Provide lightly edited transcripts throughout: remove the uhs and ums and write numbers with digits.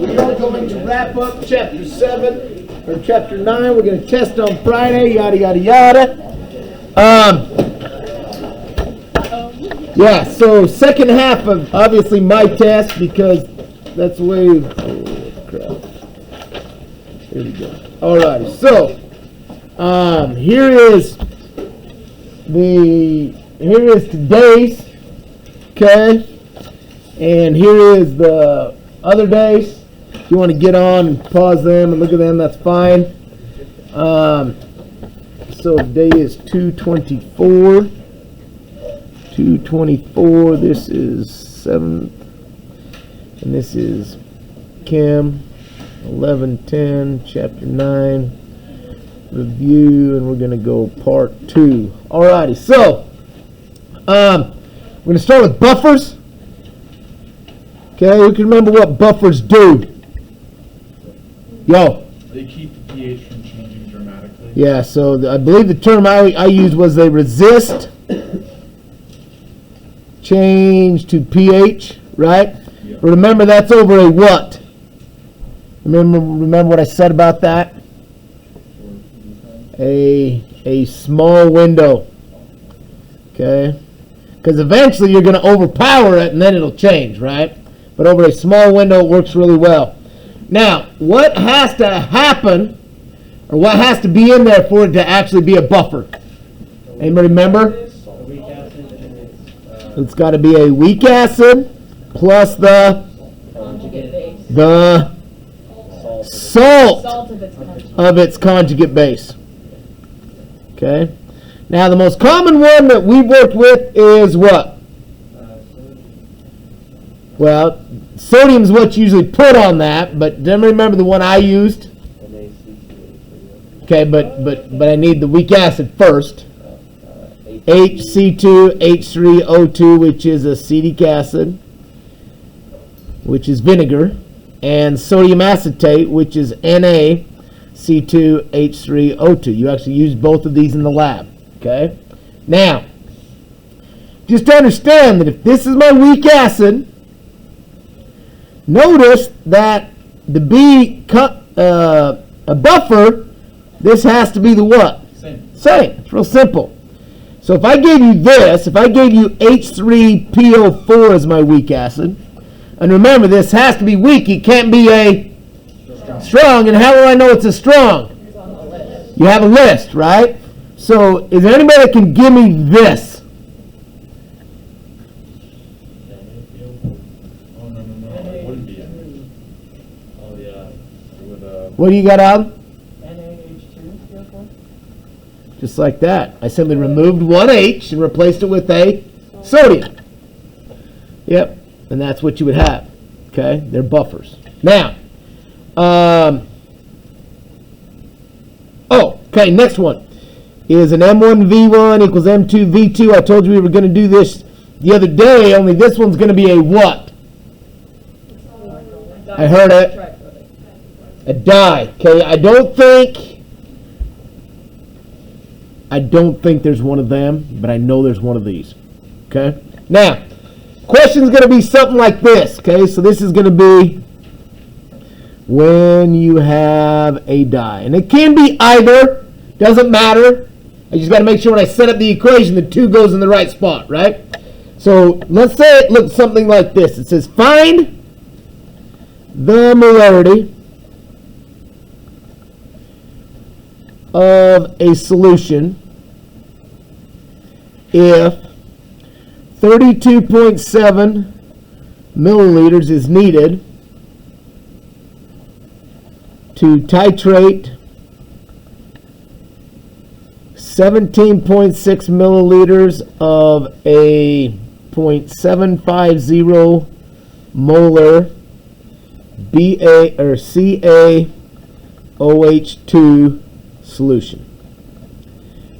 We are going to wrap up chapter 7 or chapter 9. We're going to test on Friday, yada, yada, yada. Yeah, so second half of obviously my test because that's the way. Oh, crap. Here we go. Alrighty, so here is today's, okay, and here is the other days. If you want to get on and pause them and look at them, that's fine. So today is 2/24. 2/24. This is 7th, and this is Chem 11:10, chapter 9 review, and we're going to go part 2. Alrighty, so we're going to start with buffers. Okay, we can remember what buffers do. Yo. They keep the pH from changing dramatically. Yeah, so I believe the term I used was they resist change to pH, right? Yeah. Remember, that's over a what? Remember what I said about that? A small window. Okay? Because eventually you're going to overpower it and then it'll change, right? But over a small window it works really well. Now, what has to happen, or what has to be in there for it to actually be a buffer? Anybody remember? It's got to be a weak acid plus the salt of its conjugate base. Okay. Now, the most common one that we've worked with is what? Well, sodium is what's usually put on that, but then remember the one I used. Okay, but I need the weak acid first. HC2H3O2, which is acetic acid, which is vinegar, and sodium acetate, which is NaC2H3O2. You actually use both of these in the lab. Okay? Now, just to understand that if this is my weak acid, notice that to be a buffer, this has to be the what? Same. It's real simple. So if I gave you this, if I gave you H3PO4 as my weak acid, and remember this has to be weak, it can't be a strong, and how will I know it's a strong? You have a list, right? So is there anybody that can give me this? Oh, no, it wouldn't be N. Oh, yeah. It would, What do you got, Alan? NaH2PO4. Just like that. I simply removed one H and replaced it with a sodium. Yep. And that's what you would have. Okay? They're buffers. Now, okay, next one is an M1V1 equals M2V2. I told you we were going to do this the other day, only this one's going to be a what? I heard it. A di. Okay, I don't think there's one of them, but I know there's one of these. Okay? Now, question's going to be something like this. Okay, so this is going to be when you have a di. And it can be either. Doesn't matter. I just got to make sure when I set up the equation, the 2 goes in the right spot, right? So let's say it looks something like this. It says find the molarity of a solution if 32.7 milliliters is needed to titrate 17.6 milliliters of a 0.750 molar BA or CaOH2 solution.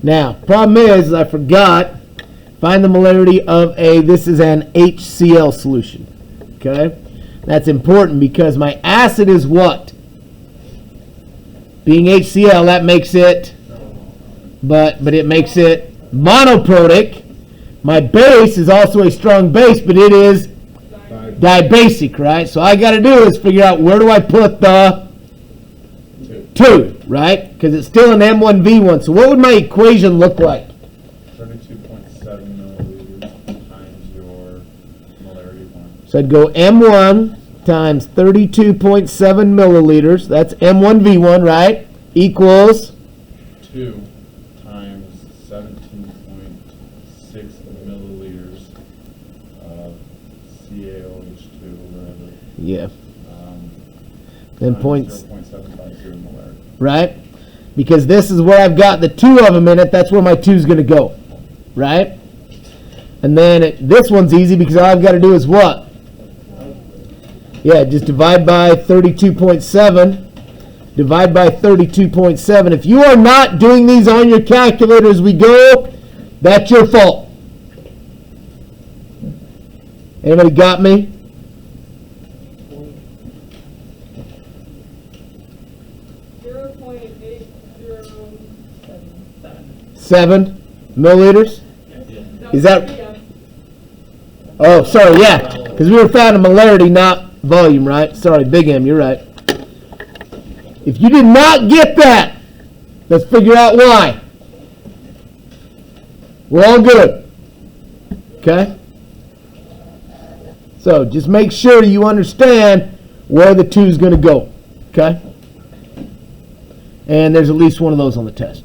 Now, problem is I forgot. Find the molarity of this is an HCl solution. Okay? That's important because my acid is what? Being HCl, that makes it, but it makes it monoprotic. My base is also a strong base, but it is Dibasic, right? So all I got to do is figure out where do I put the 2, right? Because it's still an M1V1. So what would my equation look like? 32.7 milliliters times your molarity 1. So I'd go M1 times 32.7 milliliters. That's M1V1, right? Equals 2 times 17.6 milliliters of CaOH2 or whatever. Yeah. Then Then points. 0.750 molarity. Right? Because this is where I've got the 2 of them in it. That's where my 2 is going to go. Right? And then this one's easy because all I've got to do is what? Yeah, just divide by 32.7. Divide by 32.7. If you are not doing these on your calculator as we go, that's your fault. Anybody got me? Seven milliliters? Is that? Oh, sorry, yeah. Because we were finding molarity, not volume, right? Sorry, Big M, you're right. If you did not get that, let's figure out why. We're all good. Okay? So just make sure you understand where the 2 is going to go. Okay? And there's at least one of those on the test.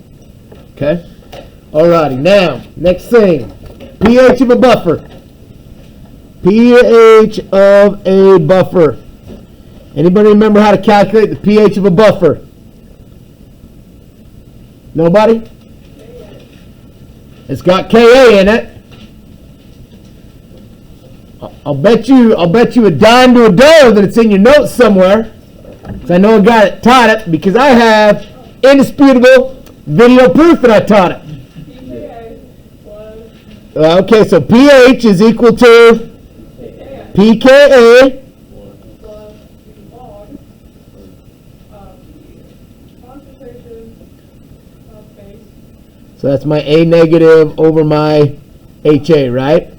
Okay? Alrighty, now, next thing. pH of a buffer. pH of a buffer. Anybody remember how to calculate the pH of a buffer? Nobody? It's got Ka in it. I'll bet you a dime to a dollar that it's in your notes somewhere. So I know a guy that taught it because I have indisputable video proof that I taught it. Okay, so pH is equal to pKa so that's my A negative over my HA, right?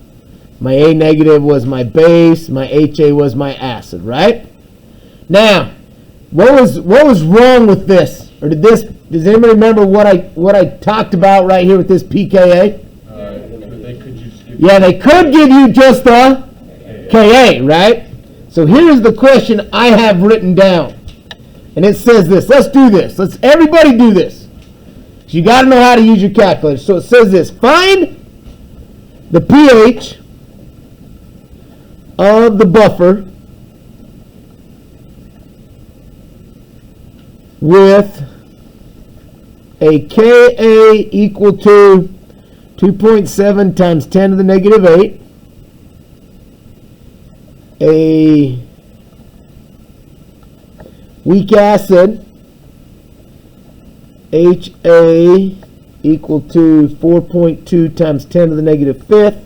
My A negative was my base, my HA was my acid, right? Now, what was wrong with this? Or does anybody remember what I talked about right here with this pKa? They could give you just the Ka, right? So here's the question I have written down. And it says this. Let's do this. Let's everybody do this. You got to know how to use your calculator. So it says this. Find the pH of the buffer with a Ka equal to 2.7 times 10 to the negative 8. A weak acid, HA equal to 4.2 times 10 to the negative 5th.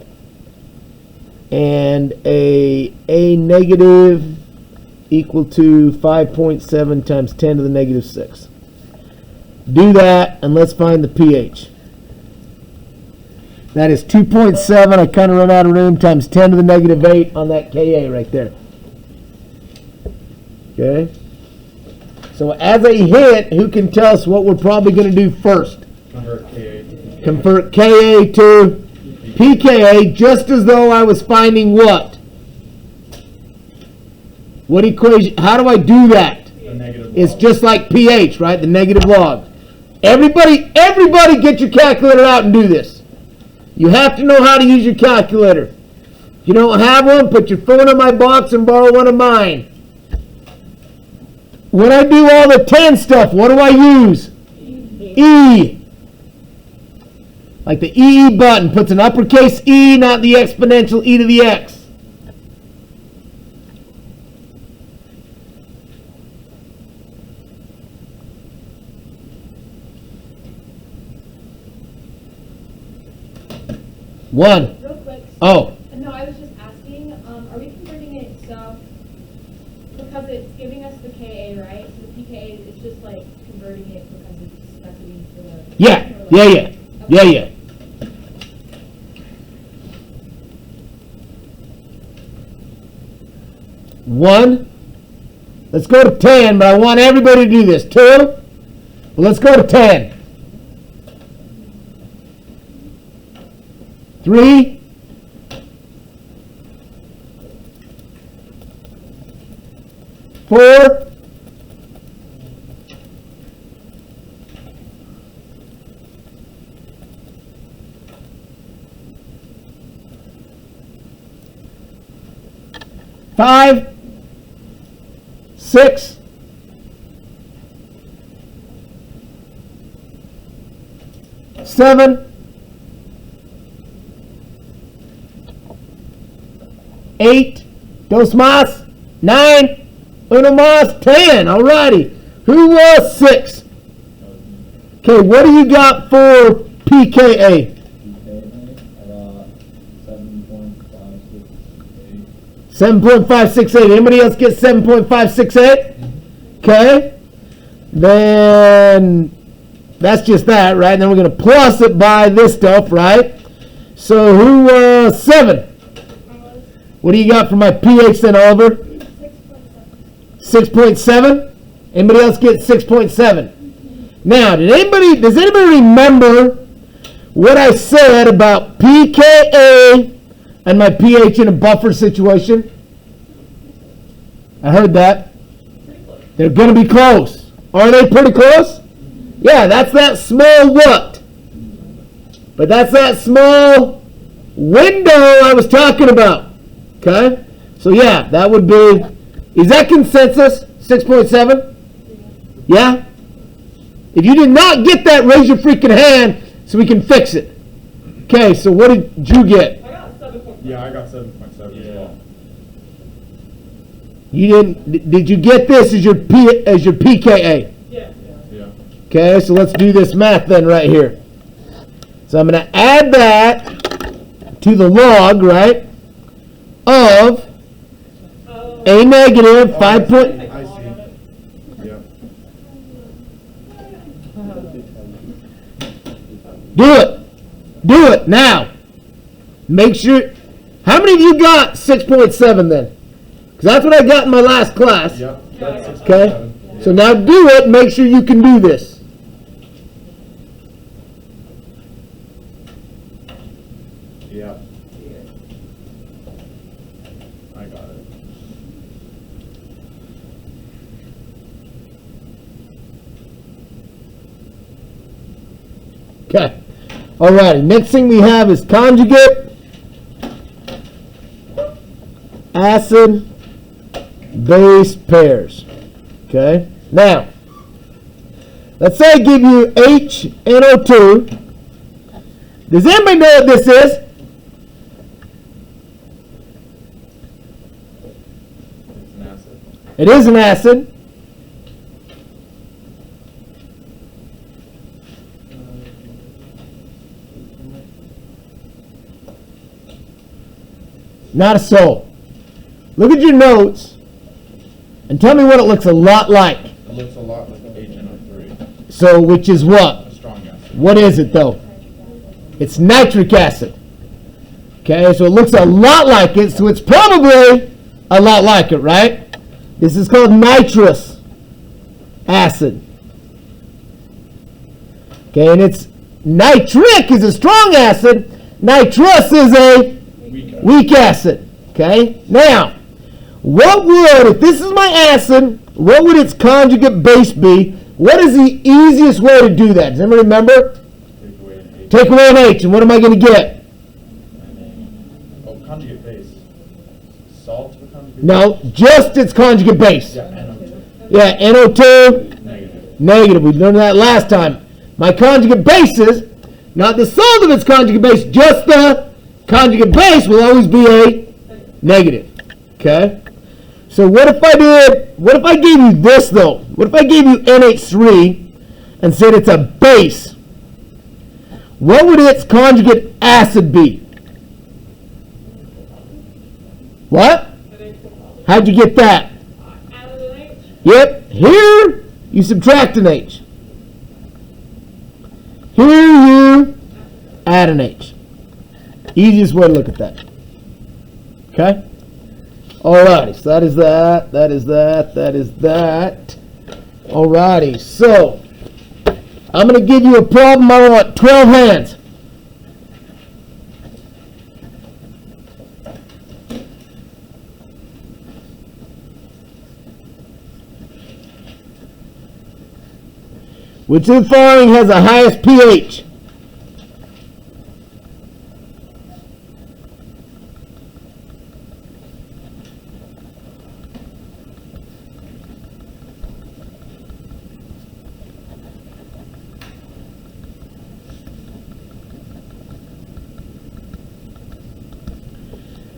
And A negative equal to 5.7 times 10 to the negative 6. Do that, and let's find the pH. That is 2.7, I kind of run out of room, times 10 to the negative 8 on that Ka right there. Okay? So as a hint, who can tell us what we're probably going to do first? Convert Ka to pKa, just as though I was finding what? What equation? How do I do that? It's just like pH, right? The negative log. Everybody get your calculator out and do this. You have to know how to use your calculator. If you don't have one, put your phone in my box and borrow one of mine. When I do all the 10 stuff, what do I use? E. Like the EE button puts an uppercase E, not the exponential e to the x. One. Real quick. Oh. No, I was just asking, are we converting it so, because it's giving us the Ka, right? So the pKa is just like converting it because it's specified for the... Yeah. Okay. Yeah. 1. Let's go to 10, but I want everybody to do this. 2. Well, let's go to 10. 3. 4. 5. 6. 7. 8. Dos más. 9. Uno más. 10. Alrighty. Who was 6? Okay, what do you got for PKA? 7.568. Anybody else get 7.568? Okay. Then that's just that, right? And then we're going to plus it by this stuff, right? So who was 7? What do you got for my pH then, Oliver? 6.7. Anybody else get 6.7? Now, does anybody remember what I said about pKa and my pH in a buffer situation? I heard that. They're going to be close. Are they pretty close? Yeah, that's that small what? But that's that small window I was talking about. Okay? So yeah, that would be, is that consensus? 6.7? Yeah? If you did not get that, raise your freaking hand so we can fix it. Okay, so what did you get? I got 7.5. Yeah, I got 7.7 as well. You didn't, did you get this as your PKA? Yeah. Yeah. Okay, so let's do this math then right here. So I'm going to add that to the log, right, of a negative 5 point. I see. Yep. Do it. Do it now. Make sure. How many of you got 6.7 then? Because that's what I got in my last class. Yep. That's Okay? 6.7. So now do it. Make sure you can do this. Yep. I got it. Okay. Alrighty. Next thing we have is conjugate acid base pairs. Okay. Now, let's say I give you HNO2. Does anybody know what this is? It's an acid. It is an acid. Not a soul. Look at your notes and tell me what it looks a lot like. It looks a lot like HNO3. So, which is what? A strong acid. What is it though? It's nitric acid. Okay, so it looks a lot like it, so it's probably a lot like it, right? This is called nitrous acid. Okay, and it's nitric is a strong acid, nitrous is a weak acid. Okay, now, what would, if this is my acid, what would its conjugate base be? What is the easiest way to do that? Does anybody remember? Take away an H. Take away an H, and what am I going to get? Oh, conjugate base. Salt for conjugate No, just its conjugate base. Yeah, NO2. Yeah, NO2, Negative. negative. We learned that last time. My conjugate bases, not the salt of its conjugate base, just the conjugate base will always be a negative. Okay? So what if I gave you this though? What if I gave you NH3 and said it's a base? What would its conjugate acid be? What? How'd you get that? Yep. Here, you subtract an H. Here you add an H. Easiest way to look at that. Okay? Alrighty, so that is that, that is that, that is that. Alrighty, so I'm going to give you a problem. I want 12 hands. Which of the following has the highest pH?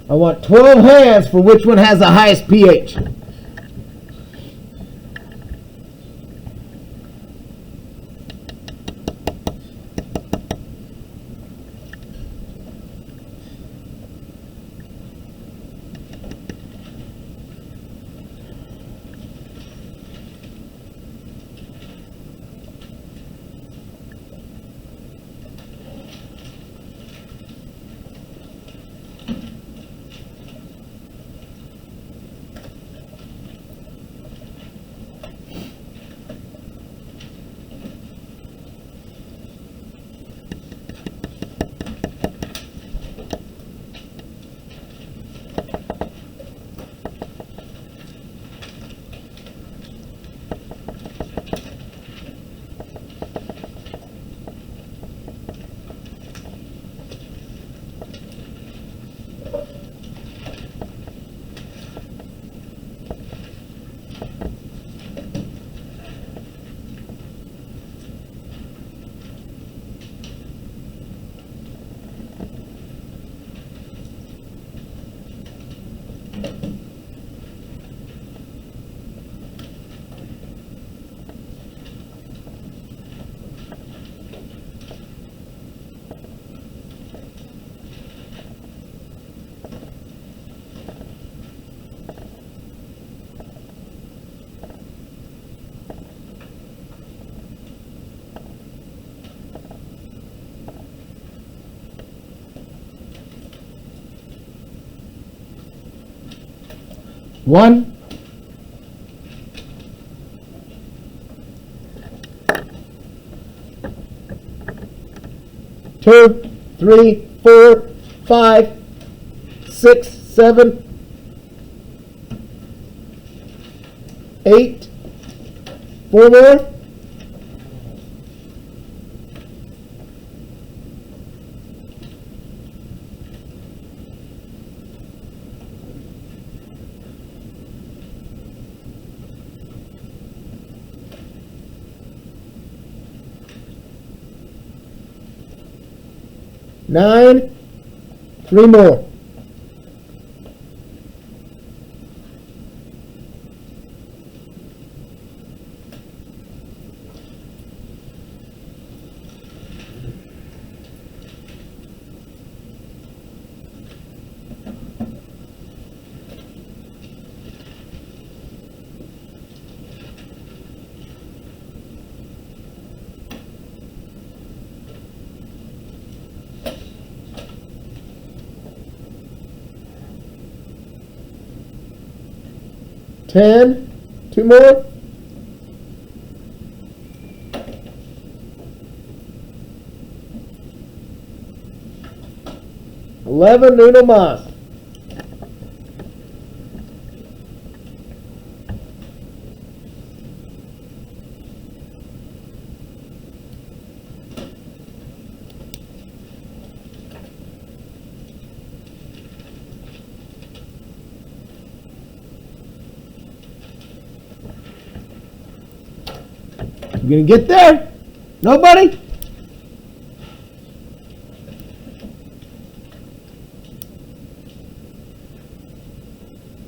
I want 12 hands for which one has the highest pH. One, two, three, 4, 5, 6, 7, 8. 4 more. Nine, 3 more. Ten, 2 more. Eleven, uno más. You gonna get there? Nobody?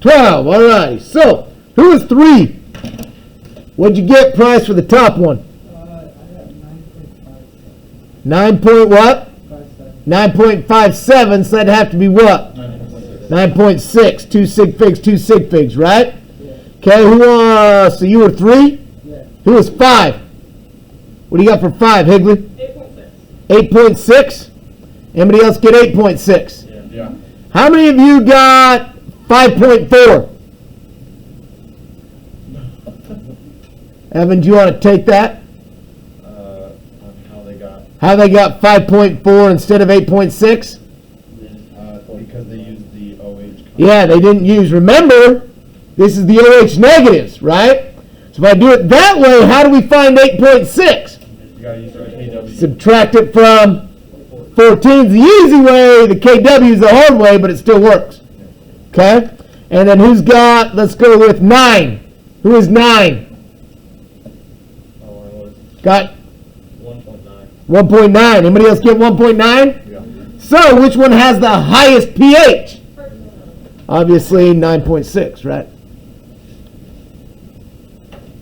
$12. All right. So, who is 3? What'd you get price for the top one? I got 9.57. 9 point what? 9.57. So that'd have to be what? 9.6. 2 sig figs, 2 sig figs, right? Yeah. Okay. So you were 3? Yeah. Who was 5? What do you got for 5, Higley? 8.6. 8.6? Anybody else get 8.6? Yeah. How many of you got 5.4? Evan, do you want to take that? On How they got 5.4 instead of 8.6? because they used the OH. Yeah, they didn't use, remember, this is the OH negatives, right? So if I do it that way, how do we find 8.6? You gotta use the KW. Subtract it from 14 is the easy way, the KW is the hard way, but it still works. Okay? And then who's got, let's go with 9. Who is 9? Oh, I was Got 1.9. 1.9. Anybody else get 1.9? Yeah. So which one has the highest pH? Obviously 9.6, right?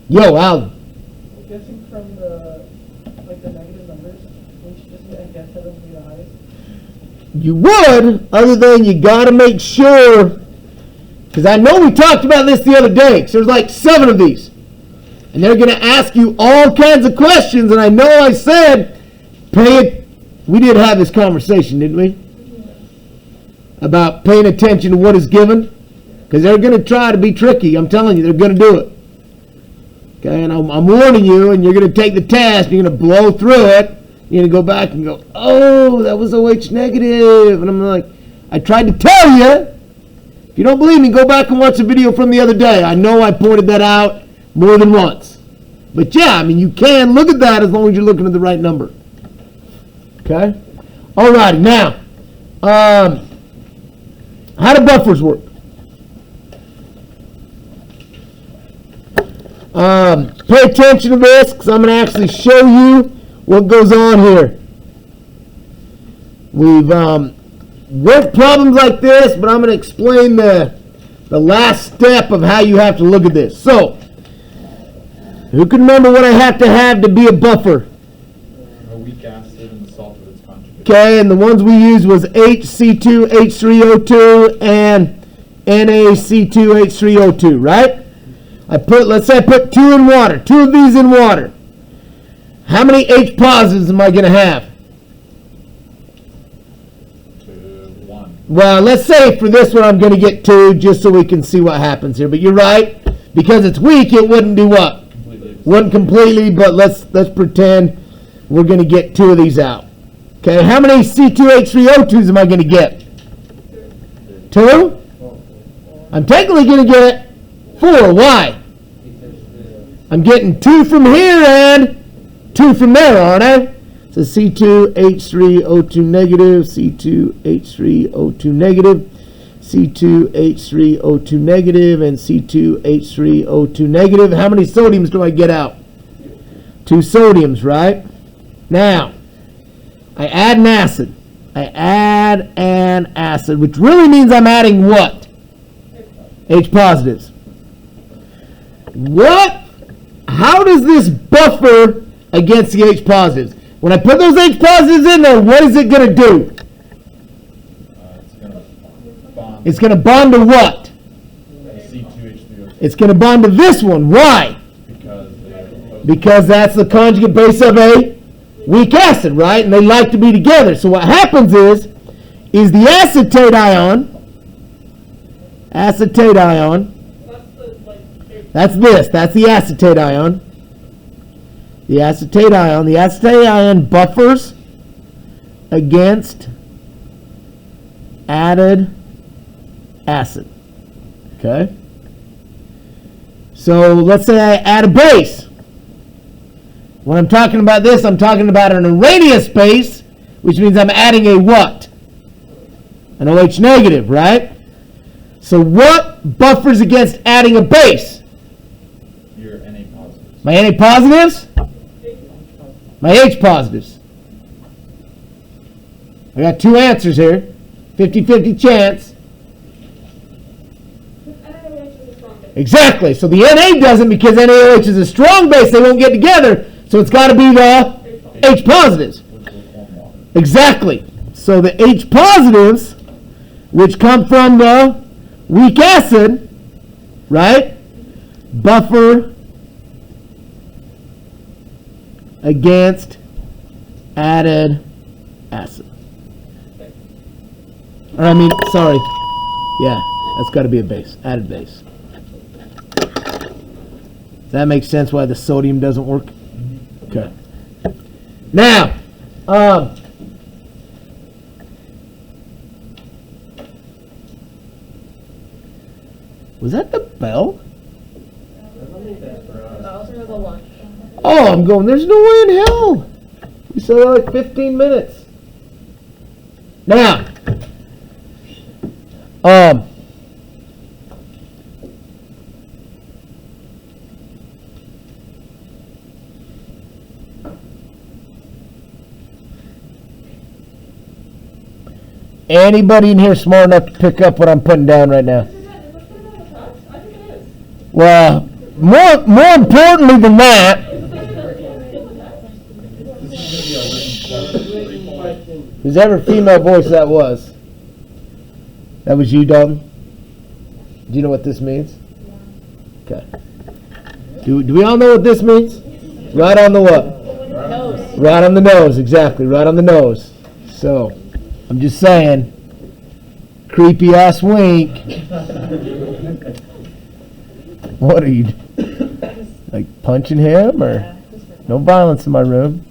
Yo, Al. I'm guessing from the negative numbers, wouldn't you just guess that it would be the highest? You would, other than you got to make sure, because I know we talked about this the other day, because there's like 7 of these. And they're going to ask you all kinds of questions, and I know I said, we did have this conversation, didn't we? About paying attention to what is given, because they're going to try to be tricky. I'm telling you, they're going to do it. Okay, and I'm warning you, and you're going to take the test, you're going to blow through it, you're going to go back and go, oh, that was OH negative. And I'm like, I tried to tell you. If you don't believe me, go back and watch the video from the other day. I know I pointed that out more than once. But yeah, I mean, you can look at that as long as you're looking at the right number. Okay? All righty, now, how do buffers work? Pay attention to this, because I'm going to actually show you what goes on here. We've worked problems like this, but I'm going to explain the last step of how you have to look at this. So, who can remember what I have to be a buffer? A weak acid and the salt of its conjugate. Okay, and the ones we used was HC2H3O2 and NaC2H3O2, right? Let's say I put 2 in water, 2 of these in water. How many H positives am I going to have? 1. Well, let's say for this one I'm going to get 2 just so we can see what happens here. But you're right, because it's weak, it wouldn't do what? Wouldn't completely, but let's pretend we're going to get 2 of these out. Okay, how many C2H3O2s am I going to get? 2? I'm technically going to get 4. Why? I'm getting 2 from here and 2 from there, aren't I? So C2H3O2 negative, C2H3O2 negative, C2H3O2 negative, and C2H3O2 negative. How many sodiums do I get out? 2 sodiums, right? Now, I add an acid. Which really means I'm adding what? H positives. How does this buffer against the H positives? When I put those H positives in there, what is it going to do? It's going to bond to what? C2H3O2. It's going to bond to this one. Why? Because that's the conjugate base of a weak acid, right? And they like to be together. So what happens is the acetate ion, that's the acetate ion. The acetate ion buffers against added acid. Okay? So let's say I add a base. When I'm talking about this, I'm talking about an Arrhenius base, which means I'm adding a what? An OH negative, right? So what buffers against adding a base? Your Na positives. My Na positives? My H positives. I got 2 answers here. 50-50 chance. Exactly. So the Na doesn't, because NaOH is a strong base. They won't get together. So it's got to be the H positives. Which will form water. Exactly. So the H positives, which come from the weak acid, right, buffer against added acid. Or sorry. Yeah. That's got to be a base, added base. Does that make sense why the sodium doesn't work? Okay. Now, was that the bell? Oh, I'm going, there's no way in hell. We said like 15 minutes. Now, anybody in here smart enough to pick up what I'm putting down right now? Well, more importantly than that, whoever female voice that was. That was you, Dalton? Do you know what this means? Okay. Do we all know what this means? Right on the what? Nose. Right on the nose, exactly. Right on the nose. So, I'm just saying, creepy ass wink. What are you, like punching him or? No violence in my room.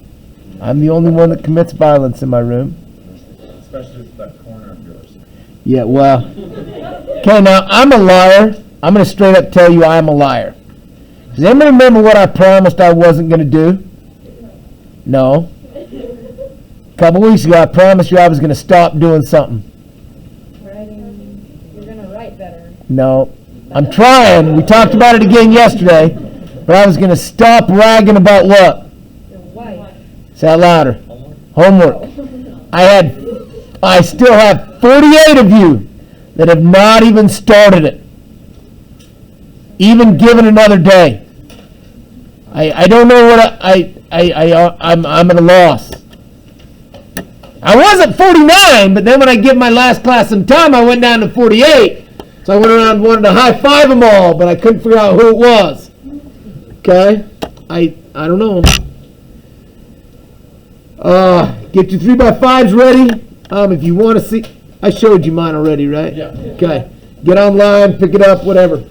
I'm the only one that commits violence in my room. Especially with that corner of yours. Yeah, well. Okay, now I'm a liar. I'm going to straight up tell you I'm a liar. Does anybody remember what I promised I wasn't going to do? No. A couple weeks ago I promised you I was going to stop doing something. Writing, you're gonna write better. No. I'm trying. We talked about it again yesterday. But I was going to stop bragging about what? Your wife. Say that louder. Homework. I still have 48 of you that have not even started it. Even given another day. I don't know what I'm at a loss. I was at 49, but then when I give my last class some time, I went down to 48. So I went around and wanted to high five them all, but I couldn't figure out who it was. Okay? I don't know. Get your 3x5s ready. If you want to see, I showed you mine already, right? Yeah. Okay. Get online, pick it up, whatever.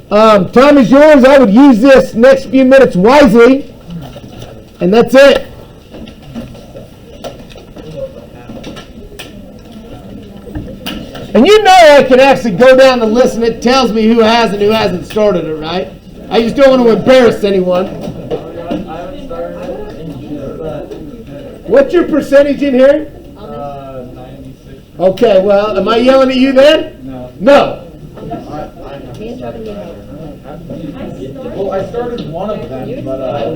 Time is yours. I would use this next few minutes wisely. And that's it. And you know I can actually go down the list and it tells me who has and who hasn't started it, right? I just don't want to embarrass anyone. What's your percentage in here? 96. Okay, well, am I yelling at you then? No. No. Me and Trevor need help. Well, I started one of them, but